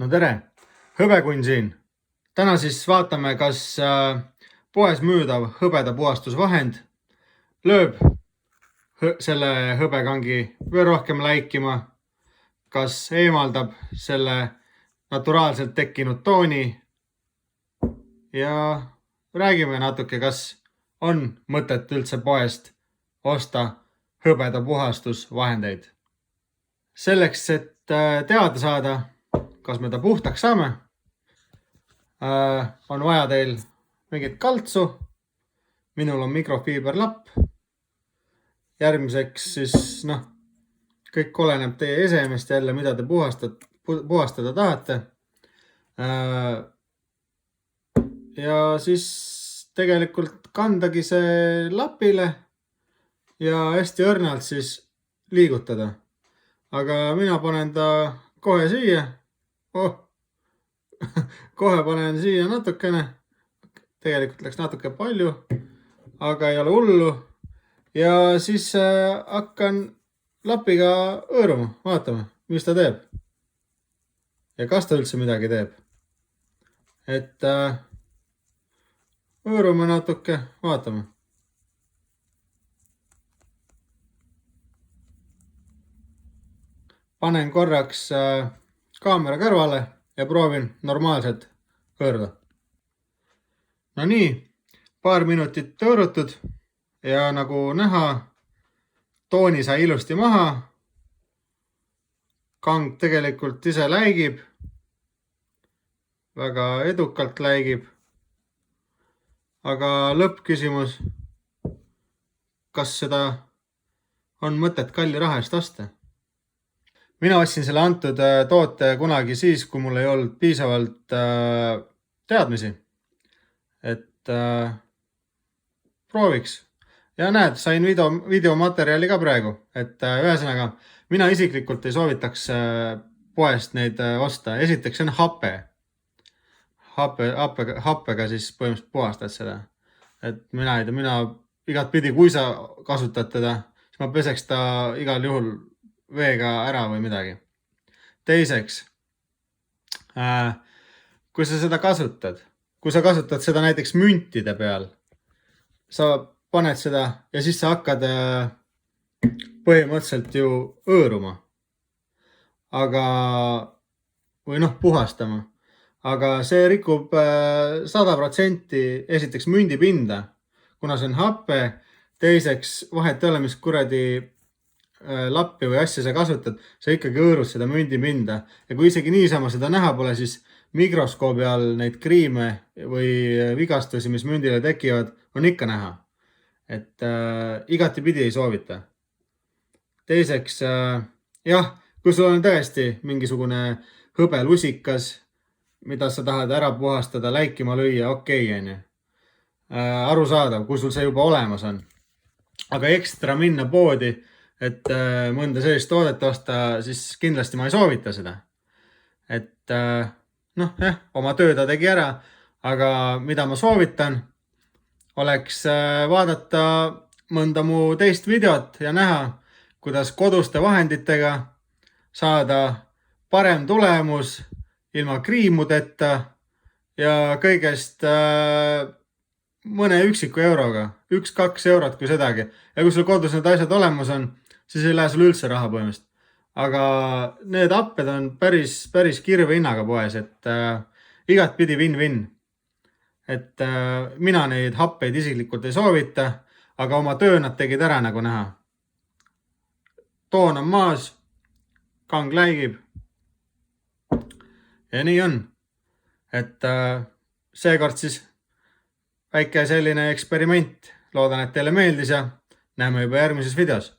No tere, hõbekun siin. Täna siis vaatame, kas poes müüdav hõbedapuhastusvahend lööb selle hõbekangi veel rohkem läikima, kas eemaldab selle naturaalselt tekkinud tooni ja räägime natuke, kas on mõtet üldse poest osta hõbedapuhastusvahendeid. Selleks, et teada saada, kas me ta puhtaks saame, on vaja teil mingit kaltsu. Minul on mikrofiiberlapp. Järgmiseks siis, kõik oleneb teie esemest jälle, mida te puhastada tahate. Ja siis tegelikult kandagi see lapile ja hästi õrnalt siis liigutada. Aga mina panen ta kohe siia. Kohe panen siia natukene. Tegelikult läks natuke palju, aga ei ole hullu. Ja siis hakkan lapiga õõruma. Vaatame, mis ta teeb. Ja kas ta üldse midagi teeb. Et õõrume natuke, vaatame. Panen korraks kaamera kõrvale ja proovin normaalselt hõõrda. No nii, paar minutit tõõrutud ja nagu näha, tooni sai ilusti maha. Kang tegelikult ise läigib, väga edukalt läigib. Aga lõppküsimus, kas seda on mõtet kalli raha eest osta? Mina ostsin selle antud toote kunagi siis, kui mul ei olnud piisavalt teadmisi. Et prooviks. Ja näed, sain videomaterjali ka praegu. Et ühesõnaga, mina isiklikult ei soovitaks poest neid osta. Esiteks on hape. Happega siis põhimõtteliselt puhastad seda. Et mina ei tea, mina igat pidi, kui sa kasutad teda, siis ma peseks ta igal juhul veega ära või midagi. Teiseks, kui sa seda kasutad, kui sa kasutad seda näiteks müntide peal, sa paned seda ja siis sa hakkad põhimõtteliselt ju õõruma. Või puhastama. Aga see rikub 100% esiteks mündipinda, kuna see on happe. Teiseks, vahet ei ole, mis kuradi lappi või asja sa kasutad, sa ikkagi õõrud seda mündipinda. Ja kui isegi niisama seda näha pole, siis mikroskoobi all neid kriime või vigastusi, mis mündile tekivad, on ikka näha. Et igati pidi ei soovita. Teiseks, kui sul on tõesti mingisugune hõbelusikas, mida sa tahad ära puhastada, läikima lüüa, okei. Arusaadav, kui sul see juba olemas on. Aga ekstra minna poodi, et mõnda sellist toodet osta, siis kindlasti ma ei soovita seda. Et oma töö ta tegi ära, aga mida ma soovitan, oleks vaadata mõnda mu teist videot ja näha, kuidas koduste vahenditega saada parem tulemus ilma kriimudeta ja kõigest mõne üksiku euroga, 1-2 eurot kui sedagi. Ja kui sul kodus need asjad olemas on, siis ei lähe sul üldse raha põhimõtteliselt. Aga need apped on päris kirve hinnaga poes, et igat pidi win-win. Et mina neid happeid isiklikult ei soovita, aga oma töö nad tegid ära nagu näha. Toon on maas, kang läigib. Ja nii on. Et seekord siis väike selline eksperiment. Loodan, et teile meeldis ja näeme juba järgmises videos.